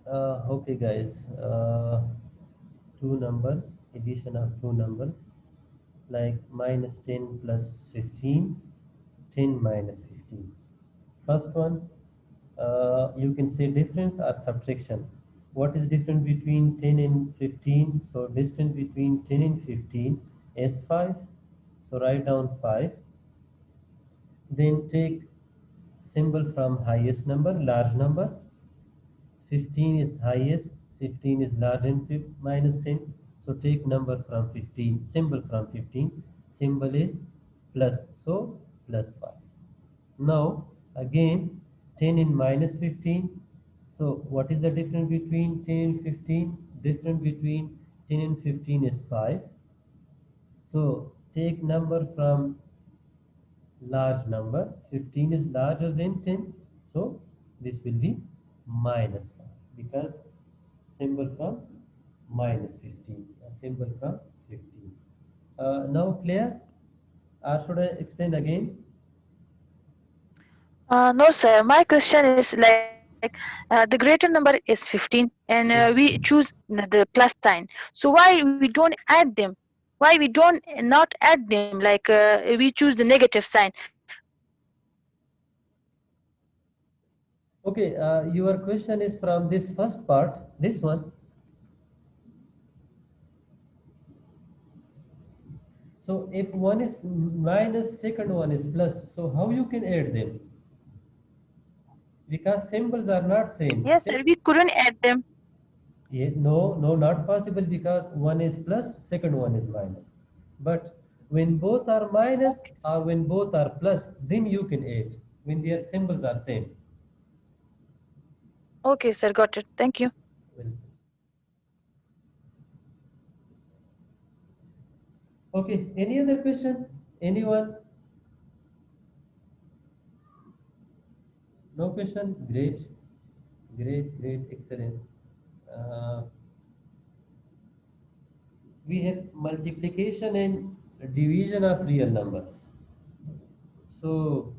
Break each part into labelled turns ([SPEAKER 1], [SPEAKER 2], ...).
[SPEAKER 1] Okay, guys. Two numbers, addition of two numbers, like minus 10 plus 15, 10 minus 15. First one, you can say difference or subtraction. What is difference between 10 and 15? So distance between 10 and 15 is 5. So write down 5. Then take symbol from highest number, large number. 15 is highest, 15 is larger than minus 10. So take number from 15, symbol from 15. Symbol is plus, so plus 5. Now again 10 in minus 15. So what is the difference between 10 and 15? Difference between 10 and 15 is 5. So take number from large number. 15 is larger than 10. So this will be minus 5 because symbol from minus 15. A symbol from 15. Now clear? Or should I explain again?
[SPEAKER 2] No, sir. My question is like the greater number is 15, and we choose the plus sign. So why we don't add them? Why we don't not add them? Like we choose the negative sign.
[SPEAKER 1] Okay, your question is from this first part, this one. So if one is minus, second one is plus, so how you can add them? Because symbols are not same.
[SPEAKER 2] Yes, sir. We couldn't add them.
[SPEAKER 1] No, no, not possible because one is plus, second one is minus. But when both are minus
[SPEAKER 2] Okay.
[SPEAKER 1] or when both are plus, then you can add when their symbols are same.
[SPEAKER 2] Okay, sir. Got it. Thank you.
[SPEAKER 1] Well, okay, any other question? Anyone? No question? Great, great, great, excellent. Uh, we have multiplication and division of real numbers. So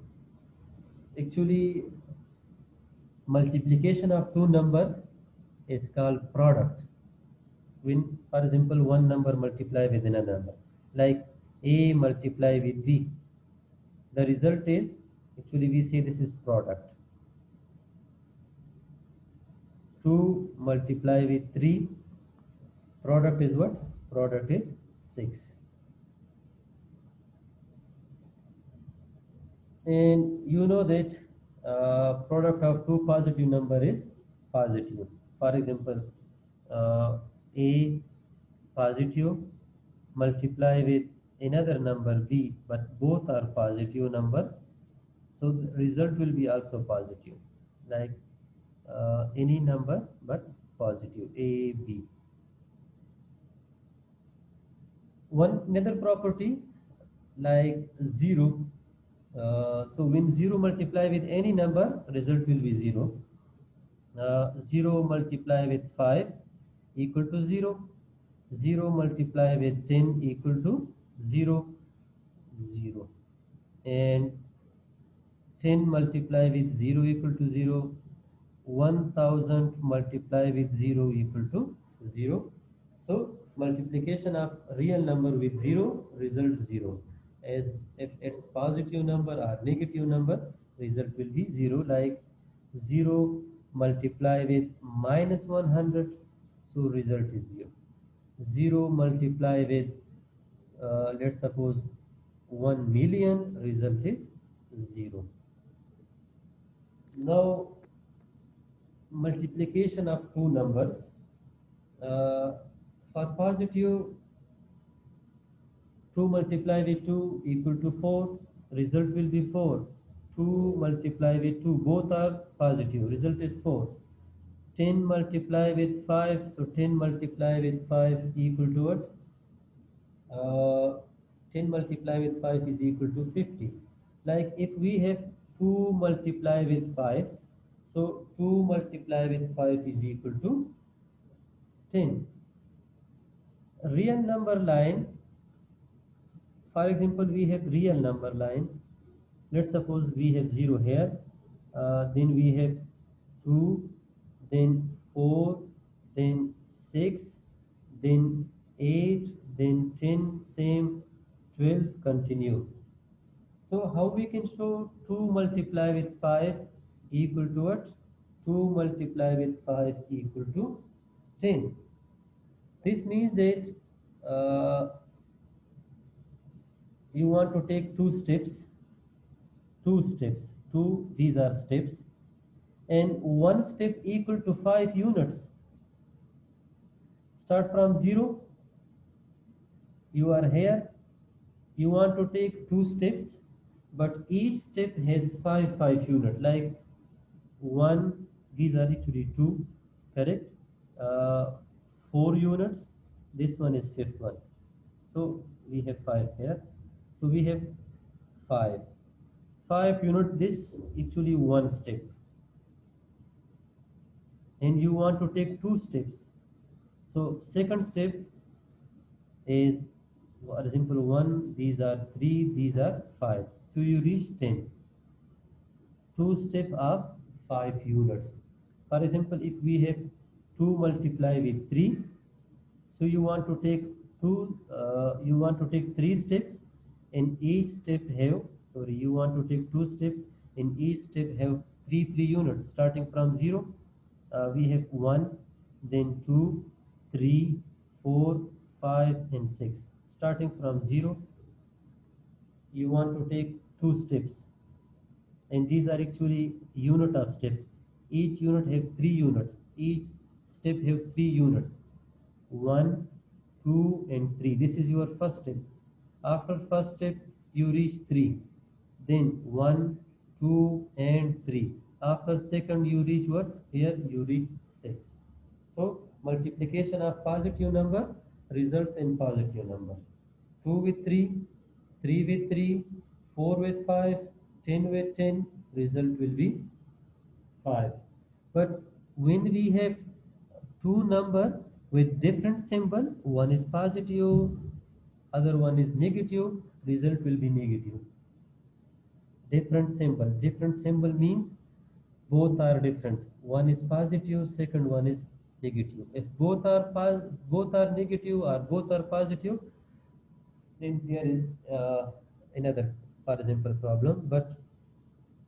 [SPEAKER 1] actually multiplication of two numbers is called product. When for example one number multiply with another number, like a multiply with b, the result is, actually we say this is product. 2 multiply with 3, product is what? Product is 6. And you know that product of two positive number is positive. For example, uh, a positive multiply with another number b, but both are positive numbers, so the result will be also positive, like any number but positive, a b. One another property, like 0. So when 0 multiply with any number, result will be 0. 0 multiply with 5 equal to 0. 0 multiply with 10 equal to 0. 0. And 10 multiply with 0 equal to 0. 1000 multiply with 0 equal to 0. So multiplication of real number with 0 result 0. As if it's positive number or negative number, result will be 0, like 0 multiply with minus 100, so result is 0. 0 multiply with let's suppose 1 million, result is 0. Now multiplication of two numbers, uh, for positive, 2 multiply with 2 equal to 4, result will be 4. 2 multiply with 2, both are positive, result is 4. 10 multiply with 5, so 10 multiply with 5 equal to what? 10 multiply with 5 is equal to 50. Like if we have 2 multiply with 5, so 2 multiply with 5 is equal to 10. Real number line, for example, we have real number line. Let's suppose we have 0 here, then we have 2, then 4, then 6, then 8, then 10, same, 12, continue. So how we can show 2 multiply with 5 equal to what? 2 multiply with 5 equal to 10. This means that you want to take two steps, two, these are steps, and one step equal to 5 units. Start from 0, you are here, you want to take two steps, but each step has 5 units, like 1, these are actually 2, correct? uh, 4 units, this one is fifth one, so we have 5 here, so we have 5 unit, this actually one step, and you want to take two steps. So second step is, for example, 1, these are 3, these are 5, so you reach 10. Two step of 5 units. For example, if we have 2 multiply with 3, so you want to take you want to take 3 steps, and each step have, sorry, you want to take 2 steps, and each step have 3 units. Starting from 0, we have 1, then 2, 3, 4, 5, and 6. Starting from 0, you want to take 2 steps, and these are actually unit of steps. Each unit have 3 units, each step have 3 units, 1, 2, and 3. This is your first step. After first step you reach 3, then 1, 2, and 3. After second you reach what? Here you reach 6. So multiplication of positive number results in positive number. 2 with 3, 3 with 3, 4 with 5, 10 with 10, result will be 5. But when we have two number with different symbol, one is positive, other one is negative, result will be negative. Different symbol means both are different. One is positive, second one is negative. If both are negative or both are positive, then there is another, for example, problem. But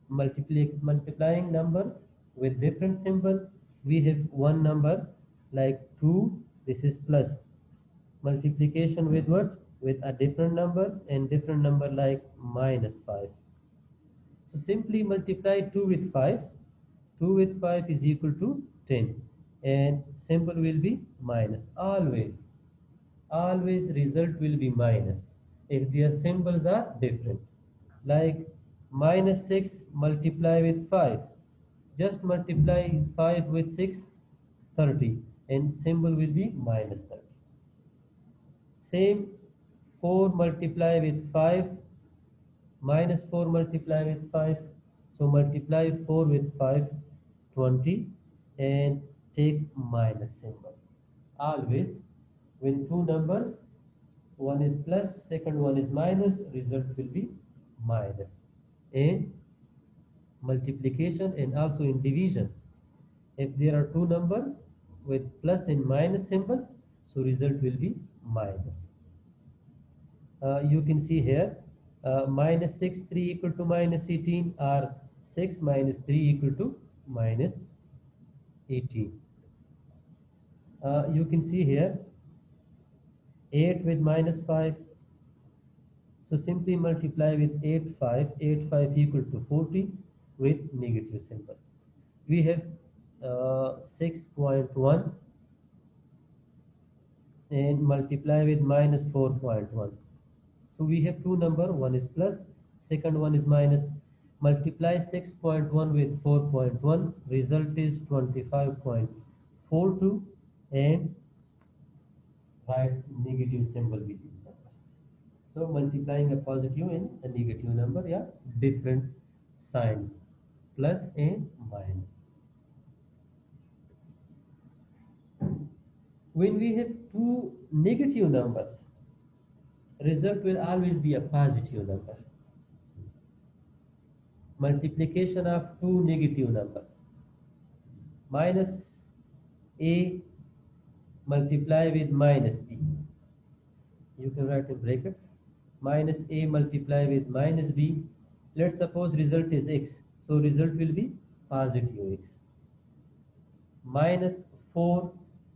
[SPEAKER 1] multiplying numbers with different symbol, we have one number like 2, this is plus. Multiplication with what? With a different number, and different number like minus 5. So simply multiply 2 with 5. 2 with 5 is equal to 10, and symbol will be minus. Always result will be minus if their symbols are different. Like minus 6 multiply with 5. Just multiply 5 with 6, 30, and symbol will be minus 30. Same, 4 multiply with 5, minus 4 multiply with 5. So multiply 4 with 5, 20, and take minus symbol. Always, when two numbers, one is plus, second one is minus, result will be minus. In multiplication and also in division, if there are two numbers with plus and minus symbols, so result will be minus. You can see here, minus 6, 3 equal to minus 18, or 6 minus 3 equal to minus 18. You can see here 8 with minus 5. So simply multiply with 8, 5. 8, 5 equal to 40 with negative symbol. We have 6.1, and multiply with minus 4.1. So we have two number, one is plus, second one is minus. Multiply 6.1 with 4.1, result is 25.42, and write negative symbol with these numbers. So multiplying a positive and a negative number, yeah, different signs, plus and minus. When we have two negative numbers, result will always be a positive number. Multiplication of two negative numbers, minus A multiply with minus B. You can write in brackets minus A multiply with minus B. Let's suppose result is X. So result will be positive X. Minus 4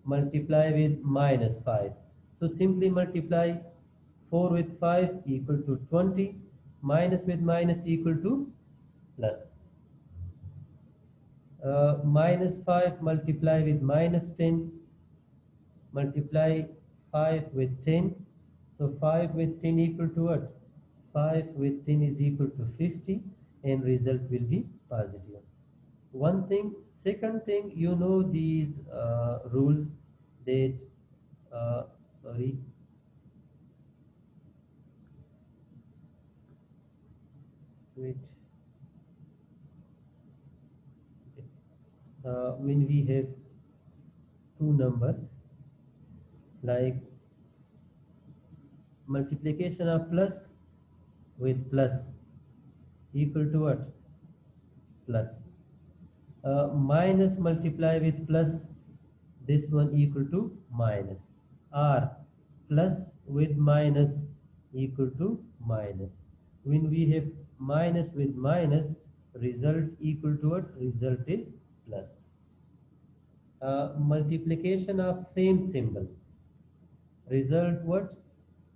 [SPEAKER 1] multiply with minus 5. So simply multiply 4 with 5 equal to 20. Minus with minus equal to plus. Minus 5 multiply with minus 10, multiply 5 with 10. So 5 with 10 equal to what? 5 with 10 is equal to 50 and result will be positive. One thing. Second thing, you know these rules that, uh, sorry, which when we have two numbers like multiplication of plus with plus equal to what? Plus. Minus multiply with plus, this one equal to minus, or plus with minus equal to minus. When we have minus with minus, result equal to what? Result is plus. Multiplication of same symbol, result what?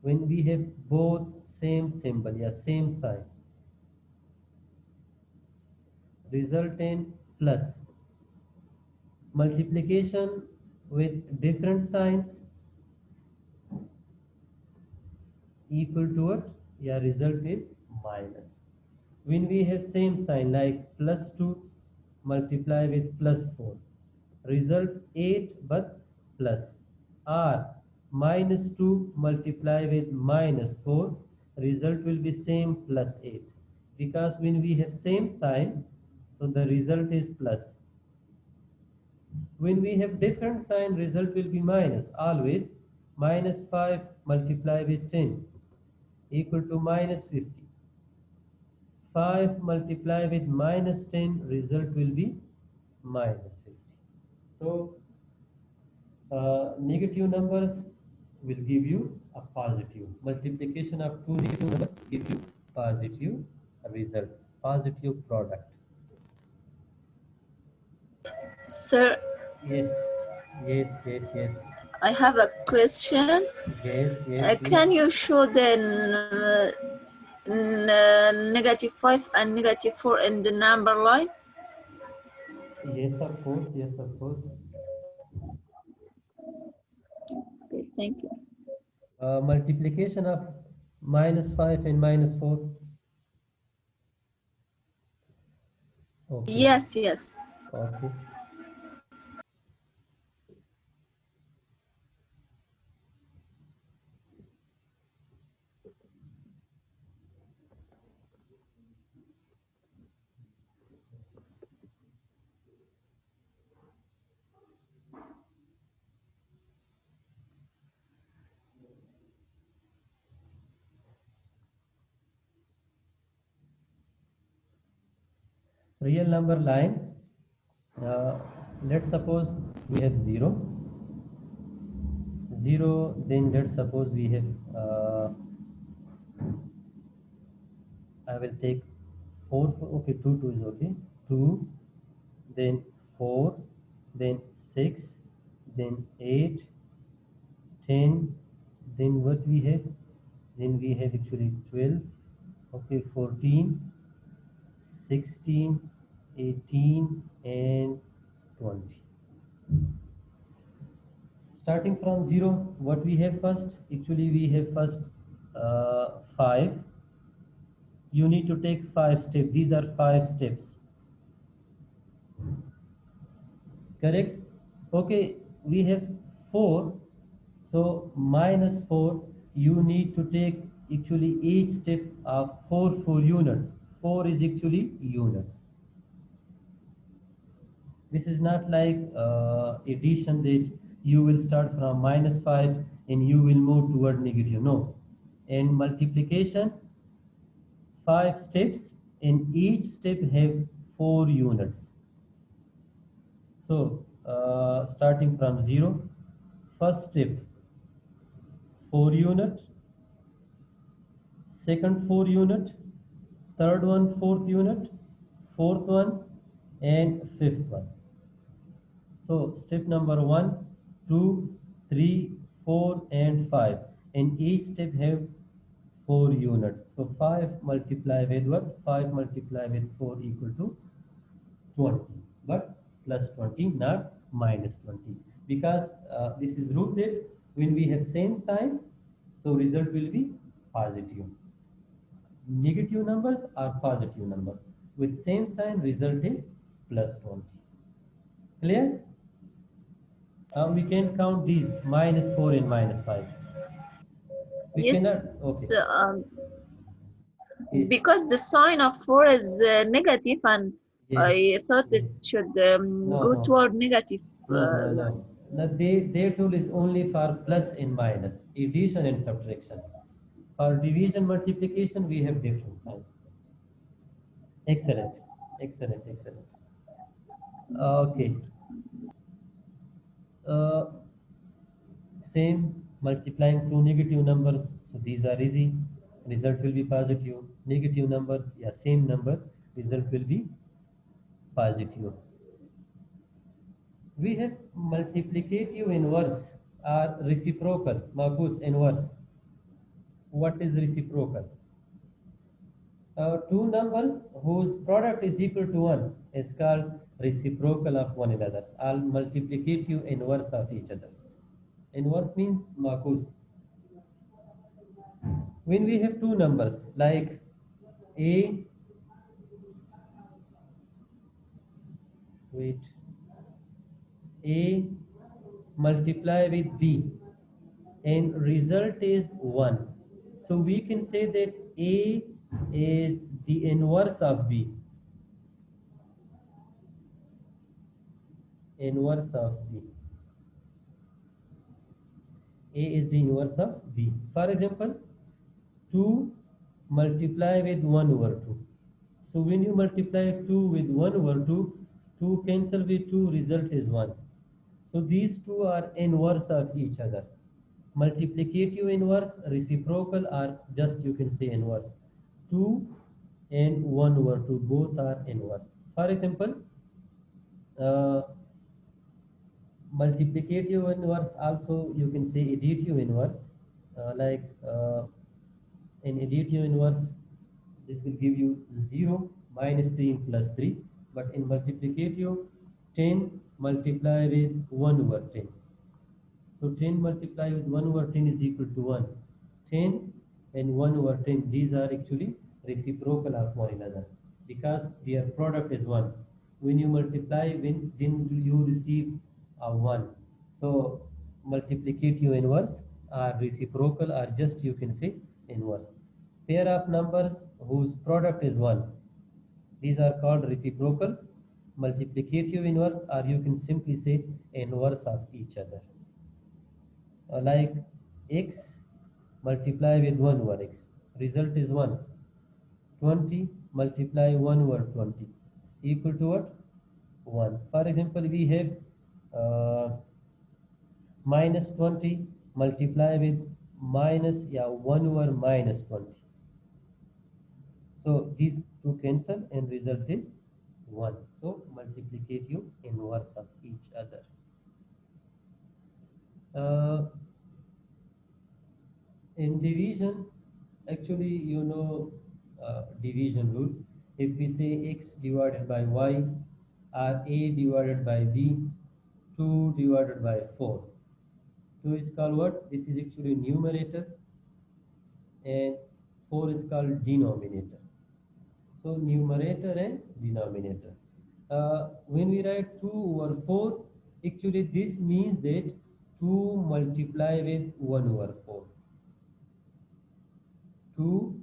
[SPEAKER 1] When we have both same symbol, yeah, same sign, result in plus. Multiplication with different signs equal to what? Yeah, result is minus. When we have same sign like plus 2 multiply with plus 4, result 8 but plus. Or minus 2 multiply with minus 4, result will be same plus 8. Because when we have same sign, so the result is plus. When we have different sign, result will be minus. Always minus 5 multiply with 10 equal to minus 50. 5 multiply with minus 10, result will be minus 50. So negative numbers will give you a positive. Multiplication of two negative numbers give you positive result, positive product.
[SPEAKER 3] Sir,
[SPEAKER 1] Yes, yes, yes, yes.
[SPEAKER 3] I have a question.
[SPEAKER 1] Yes, yes,
[SPEAKER 3] Can
[SPEAKER 1] please.
[SPEAKER 3] you show the negative 5 and negative 4 in the number line?
[SPEAKER 1] Yes, of course, yes, of course.
[SPEAKER 3] Okay, thank you.
[SPEAKER 1] Multiplication of minus 5 and minus 4. Okay,
[SPEAKER 3] Yes, yes.
[SPEAKER 1] okay. Real number line, let's suppose we have 0, then let's suppose we have, I will take 4, okay, 2, 2 is okay, 2, then 4, then 6, then 8, 10, then what we have? Then we have actually 12, okay, 14, 16, 18, and 20. Starting from 0, what we have first? Actually, we have first 5. You need to take 5 steps. These are 5 steps. Correct? Okay, we have 4. So minus 4, you need to take actually each step of 4 units. 4 is actually units. This is not like addition that you will start from minus 5 and you will move toward negative. No. And multiplication, 5 steps, and each step have 4 units. So starting from 0. First step 4 unit, second 4 unit, third one fourth unit, fourth one, and fifth one. So step number 1, 2, 3, 4, and 5. And each step have 4 units. So 5 multiply with what? 5 multiply with 4 equal to 20. But plus 20, not minus 20. Because this is rooted when we have same sign, so result will be positive. Negative numbers are positive numbers. With same sign, result is plus 20. Clear? We can count these minus 4 and minus 5. We
[SPEAKER 3] Yes,
[SPEAKER 1] cannot, okay.
[SPEAKER 3] because the sign of 4 is negative, and
[SPEAKER 1] Yes.
[SPEAKER 3] I thought
[SPEAKER 1] Yes.
[SPEAKER 3] it should
[SPEAKER 1] No,
[SPEAKER 3] go
[SPEAKER 1] no.
[SPEAKER 3] toward negative.
[SPEAKER 1] No, no, no. Their tool is only for plus and minus, addition and subtraction. For division multiplication, we have different sign. Excellent, excellent, excellent. Okay. Uh, Same multiplying two negative numbers, so these are easy. Result will be positive. Negative numbers, yeah, same number, result will be positive. We have multiplicative inverse or reciprocal. Marcus, inverse. What is reciprocal? Two numbers whose product is equal to 1 is called reciprocal of one another, or multiplicative inverse of each other. Inverse means Marcus. When we have two numbers like A, wait, A multiply with B and result is 1. So we can say that A is the inverse of B. Inverse of B. A is the inverse of B. For example, 2 multiply with 1 over 2. So when you multiply 2 with 1 over 2, 2 cancel with 2, result is 1. So these two are inverse of each other. Multiplicative inverse, reciprocal, or just you can say inverse. 2 and 1 over 2 both are inverse. For example, uh, multiplicative inverse also you can say additive inverse. Like in additive inverse, this will give you 0 minus 3 plus 3. But in multiplicative, 10 multiply with 1 over 10. So 10 multiplied with 1 over 10 is equal to 1. 10 and 1 over 10, these are actually reciprocal of one another because their product is 1. When you multiply, then you receive a 1. So multiplicative inverse are reciprocal, or just you can say inverse. Pair of numbers whose product is 1. These are called reciprocal, multiplicative inverse, or you can simply say inverse of each other. Like x multiply with 1 over x, result is 1. 20 multiply 1 over 20 equal to what? 1. For example, we have minus 20 multiply with minus, yeah, 1 over minus 20. So these two cancel and result is 1. So multiplicative inverse of each other. uh, in division, actually, division rule. If we say x divided by y, or a divided by b, 2 divided by 4. 2 is called what? This is actually numerator, and 4 is called denominator. So numerator and denominator. When we write 2 over 4, actually this means that 2 multiply with 1 over 4. 2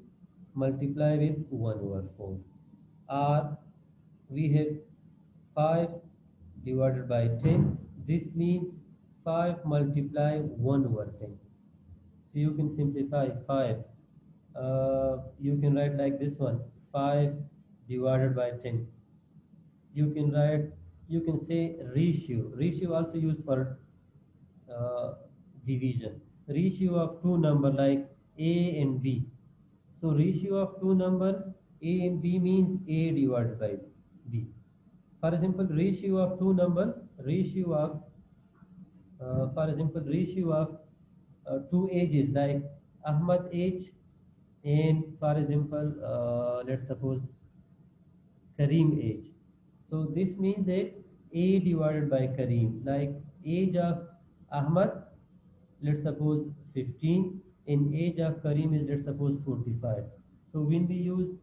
[SPEAKER 1] multiply with 1 over 4. Or we have 5 divided by 10. This means 5 multiply 1 over 10. So you can simplify 5. You can write like this one, 5 divided by 10. You can write you can say ratio. Ratio also used for uh, division. Ratio of two number like A and B. So ratio of two numbers A and B means A divided by B. For example, ratio of two numbers, ratio of for example, ratio of two ages like Ahmad age and for example, let's suppose Kareem age. So this means that A divided by Kareem, like age of Ahmad, let's suppose 15, and age of Kareem is let's suppose 45. So when we use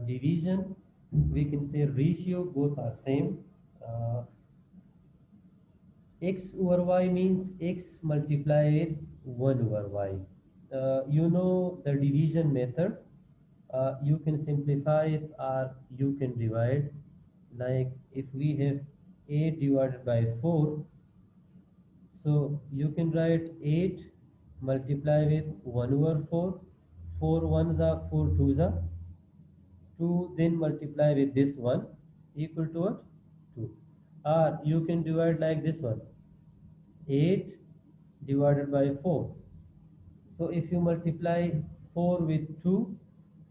[SPEAKER 1] division, we can say ratio, both are same. Uh, x over y means x multiplied with 1 over y. You know the division method. You can simplify it or you can divide. Like if we have 8 divided by 4, so you can write 8 multiply with 1 over 4. 4 ones are 4 twos are 2, then multiply with this one equal to what? 2. Or you can divide like this one, 8 divided by 4. So if you multiply 4 with 2,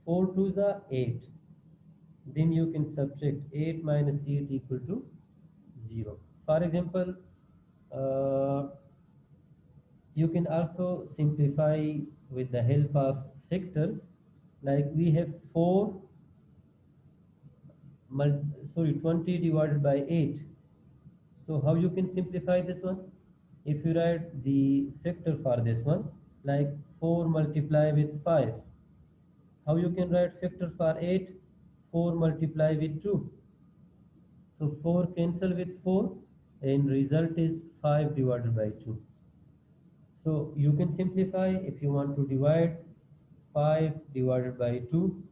[SPEAKER 1] 4 twos are 8. Then you can subtract 8 minus 8 equal to 0. For example, uh, you can also simplify with the help of factors. Like we have 4 20 divided by 8. So how you can simplify this one? If you write the factor for this one, like 4 multiply with 5. How you can write factor for 8? 4 multiply with 2. So 4 cancel with 4 and result is 5 divided by 2. So you can simplify if you want to divide 5 divided by 2.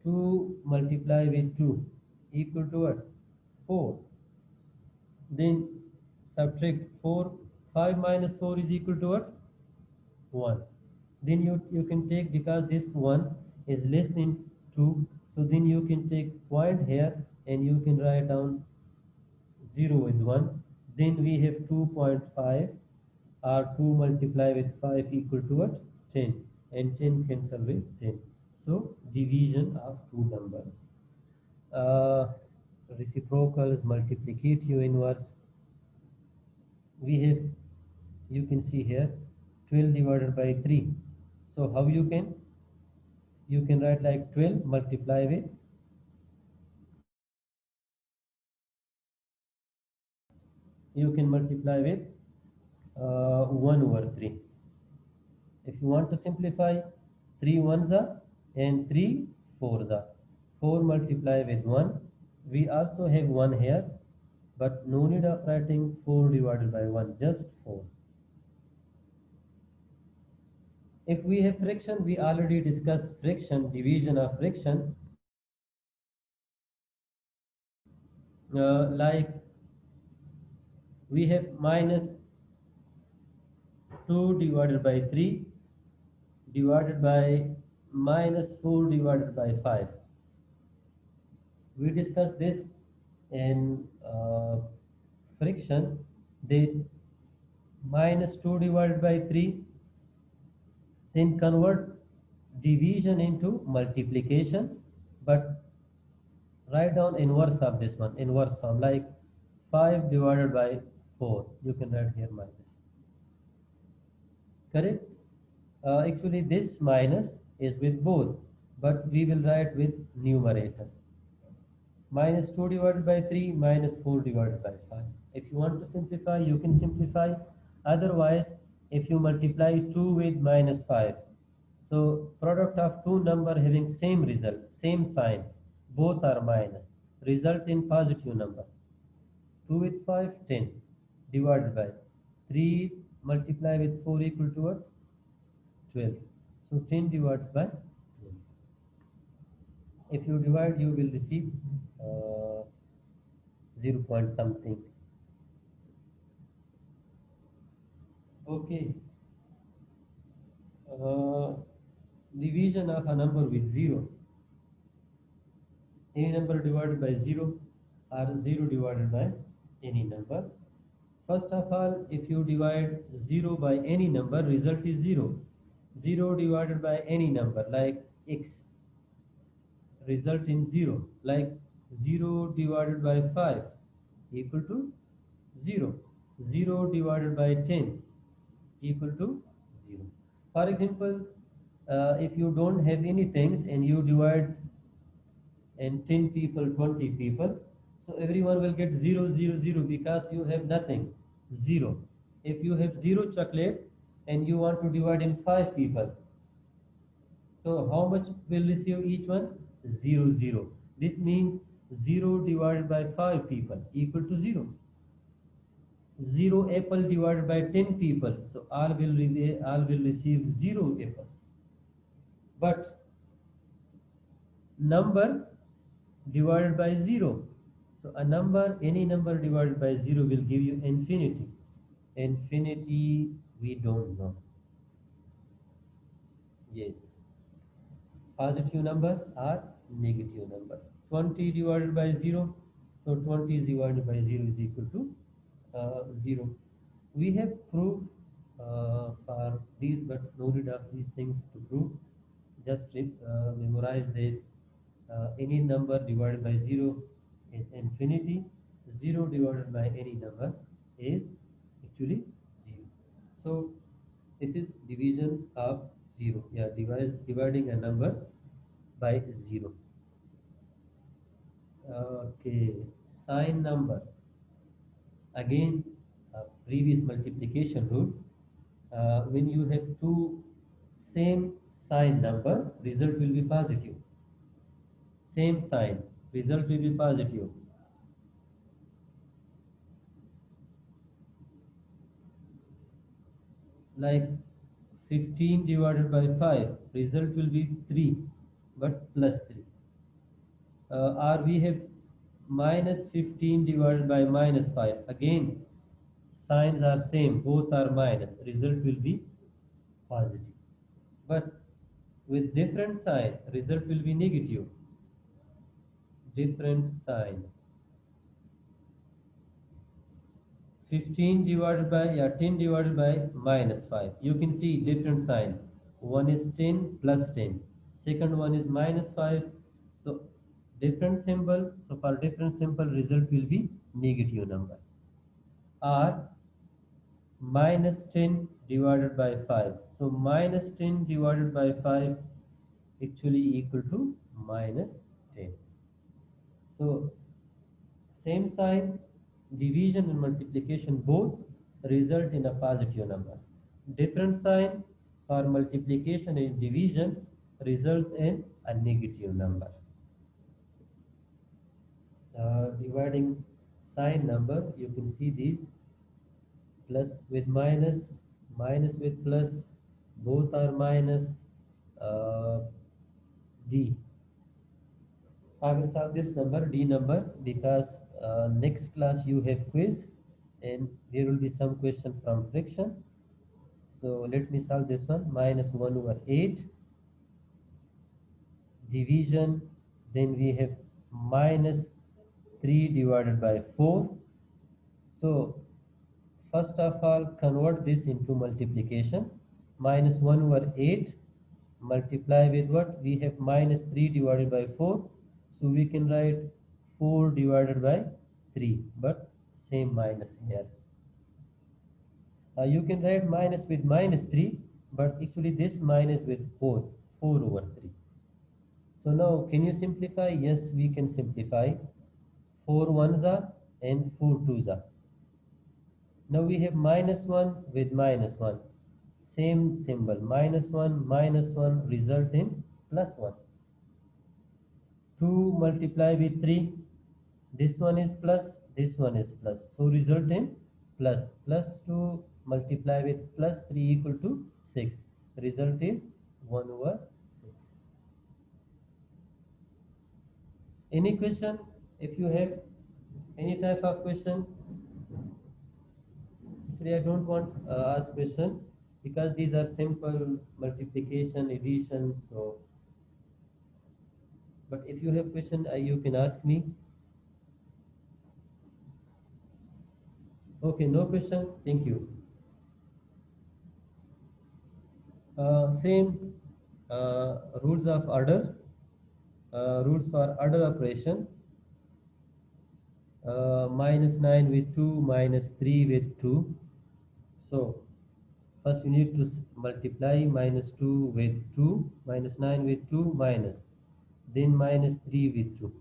[SPEAKER 1] 2 multiply with 2 equal to what? 4. Then subtract 4. 5 minus 4 is equal to what? 1. Then you can take, because this 1 is less than 2, so then you can take point here and you can write down 0 with 1. Then we have 2.5, or 2 multiply with 5 equal to what? 10, and 10 cancel with 10. So division of two numbers. uh, Reciprocals, multiplicative inverse, we have, you can see here 12 divided by 3. So how you can write like 12 multiply with, you can multiply with 1 over 3. If you want to simplify, 3 ones are and 3 fours are. 4 multiply with 1. We also have 1 here, but no need of writing 4 divided by 1, just 4. If we have fraction, we already discussed fraction, division of fraction. Like we have minus 2 divided by 3 divided by minus 4 divided by 5. We discussed this in fraction, that minus 2 divided by 3, then convert division into multiplication, but write down inverse of this one, inverse form, like 5 divided by 4. You can write here minus. Correct? Actually, this minus is with both, but we will write with numerator. Minus 2 divided by 3, minus 4 divided by 5. If you want to simplify, you can simplify. Otherwise, if you multiply 2 with minus 5, so product of two number having same result, same sign, both are minus, result in positive number. 2 with 5, 10, divided by 3 multiply with 4 equal to what? 12. So 10 divided by 12. If you divide, you will receive 0 point something. Okay. Uh, Division of a number with 0. A number divided by 0. or 0 divided by any number. First of all, if you divide 0 by any number, result is 0. 0 divided by any number like x, result in 0. Like 0 divided by 5 equal to 0. 0 divided by 10 equal to 0. For example, if you don't have any things and you divide and 10 people, 20 people, so everyone will get 0 0 0 because you have nothing, 0. If you have 0 chocolate and you want to divide in 5 people, so how much will receive each one? 0 0. This means 0 divided by 5 people equal to 0. 0 apple divided by 10 people, so all will receive 0 apples. But number divided by 0. So a number, any number divided by 0 will give you infinity. Infinity we don't know. Yes. Positive number or negative number. 20 divided by 0. So 20 divided by 0 is equal to 0. We have proved for these, but no need of these things to prove. Just memorize that any number divided by 0 is infinity. 0 divided by any number is actually 0. So this is division of 0. Yeah, dividing a number by 0. Okay, sign numbers. Again, previous multiplication rule. When you have two same sign number, result will be positive. Same sign, result will be positive. Like 15 divided by 5, result will be 3, but plus 3. Or we have minus 15 divided by minus 5. Again, signs are same, both are minus, result will be positive. But with different sign, result will be negative. Different sign. 15 divided by, 10 divided by minus 5. You can see different sign. One is 10 plus 10. Second one is minus 5. So different symbol. So for different symbol, result will be negative number. Or minus 10 divided by 5. So minus 10 divided by 5 actually equal to minus 10. So same sign, division and multiplication both result in a positive number. Different sign for multiplication and division results in a negative number. Dividing sign number, you can see these: plus with minus, minus with plus, both are minus. D. I will solve this number, D number, because next class you have quiz and there will be some question from fraction. So let me solve this one. Minus 1 over 8 division, then we have minus 3 divided by 4. So first of all, convert this into multiplication. Minus 1 over 8 multiply with what? We have minus 3 divided by 4. So we can write 4 divided by 3, but same minus here. You can write minus with minus 3, but actually this minus with 4, 4 over 3. So now can you simplify? Yes, we can simplify. 4 ones are and 4 twos are. Now we have minus 1 with minus 1. Same symbol, minus 1 result in plus 1. 2 multiply with 3. This one is plus, this one is plus. So result in plus. Plus 2 multiply with plus 3 equal to 6. Result is 1 over 6. Any question? If you have any type of question, actually I don't want ask question because these are simple multiplication, addition. So, but if you have question, you can ask me. Okay, no question. Thank you. Same rules of order. Rules for order operation. Minus 9 with 2, minus 3 with 2. So first you need to multiply minus 2 with 2, minus 9 with 2, minus, then minus 3 with 2.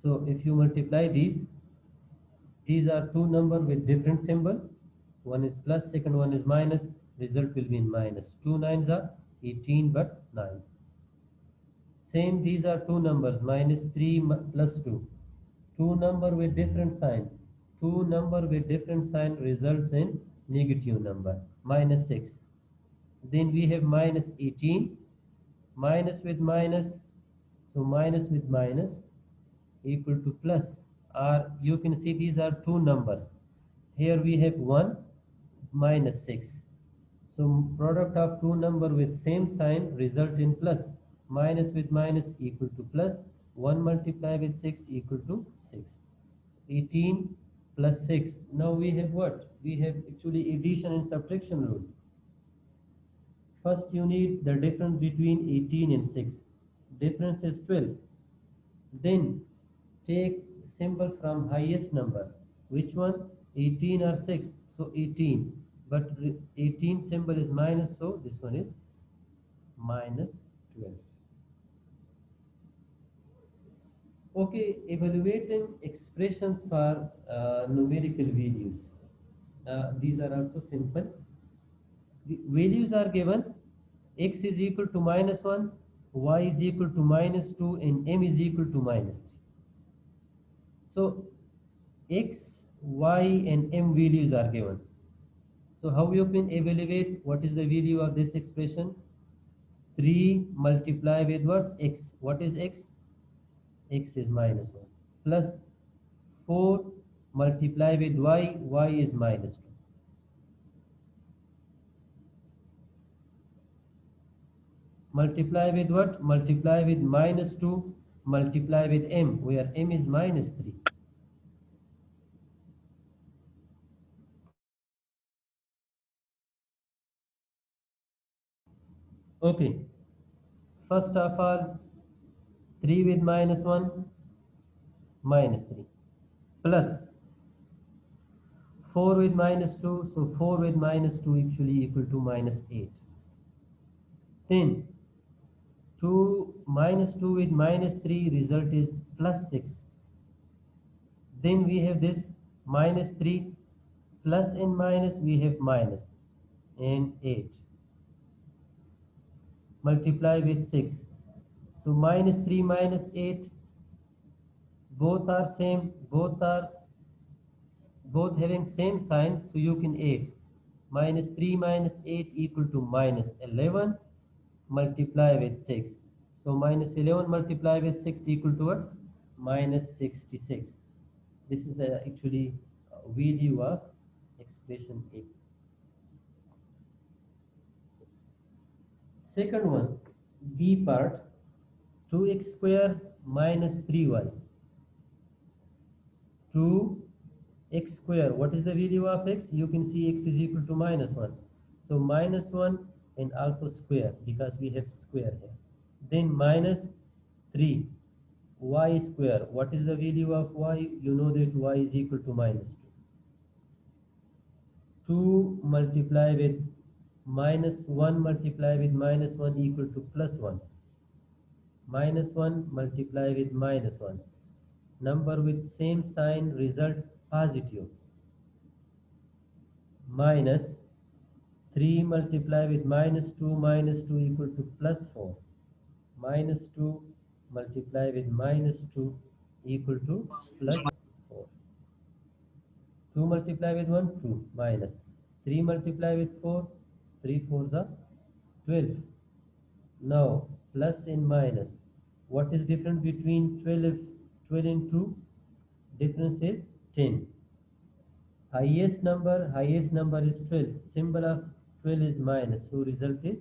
[SPEAKER 1] So if you multiply these are two numbers with different symbol. One is plus, second one is minus. Result will be in minus. 2 nines are 18 but 9. Same, these are two numbers, minus 3 plus 2. Two number with different sign. Two number with different sign results in negative number, minus 6. Then we have minus 18, minus with minus. So minus with minus equal to plus, or you can see these are two numbers. Here we have 1 minus 6. So product of two number with same sign result in plus. Minus with minus equal to plus. 1 multiplied with 6 equal to 6. 18 plus 6. Now we have what? We have actually addition and subtraction rule. First you need the difference between 18 and 6. Difference is 12. Then take symbol from highest number. Which one? 18 or 6? So 18. But 18 symbol is minus, so this one is minus 12. Okay, evaluating expressions for numerical values. These are also simple. The values are given: x is equal to minus 1, y is equal to minus 2, and m is equal to minus 3. So x, y, and m values are given. So how you can evaluate what is the value of this expression? 3 multiply with what? X. What is x? X is minus 1. Plus 4 multiply with y. Y is minus 2. Multiply with what? Multiply with minus 2. Multiply with m, where m is minus 3. Okay. First of all, 3 with minus 1, minus 3. Plus 4 with minus 2, so 4 with minus 2 actually equal to minus 8. Then 2 minus 2 with minus 3, result is plus 6. Then we have this minus 3, plus and minus we have minus, and 8. Multiply with 6. So minus 3 minus 8, both are same, both having same sign, so you can add. Minus 3 minus 8 equal to minus 11. Multiply with 6. So minus 11 multiply with 6 equal to what? Minus 66. This is the actually value of expression A. Second one, B part, 2x square minus 3y. 2x square, what is the value of x? You can see x is equal to minus 1. So minus 1 and also square, because we have square here. Then minus 3 y square. What is the value of y? You know that y is equal to minus 2. 2 multiply with minus 1 multiply with minus 1 equal to plus 1. Minus 1 multiply with minus 1. Number with same sign result positive. Minus 3 multiply with minus 2 equal to plus 4. Minus 2 multiply with minus 2 equal to plus 4. 2 multiply with 1, 2, minus 3 multiply with 4, 3 4s are 12. Now plus and minus. What is difference between 12 and 2? Difference is 10. Highest number is 12. Symbol of 12 is minus, so result is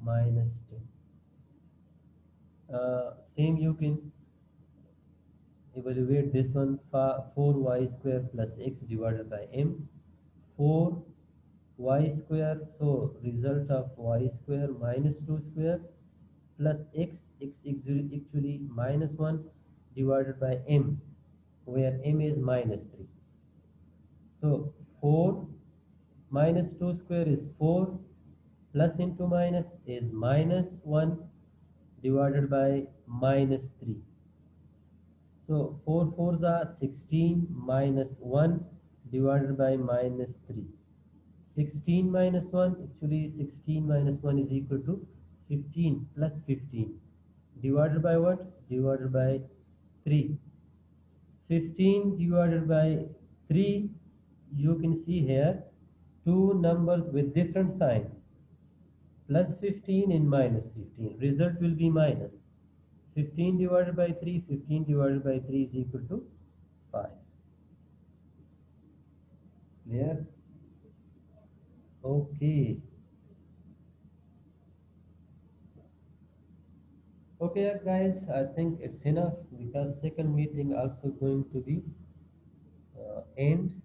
[SPEAKER 1] minus 10. Same you can evaluate this one. 4y square plus x divided by m. 4y square, so result of y square minus 2 square plus x actually minus 1 divided by m, where m is minus 3. So 4 minus 2 square is 4, plus into minus is minus 1 divided by minus 3. So 4 fours are 16 minus 1 divided by minus 3. 16 minus 1, actually 16 minus 1 is equal to 15 plus 15 divided by what? Divided by 3. 15 divided by 3, you can see here two numbers with different sign, plus 15 and minus 15. Result will be minus 15 divided by 3. 15 divided by 3 is equal to 5. Clear? Okay. Okay guys, I think it's enough because second meeting also going to be end.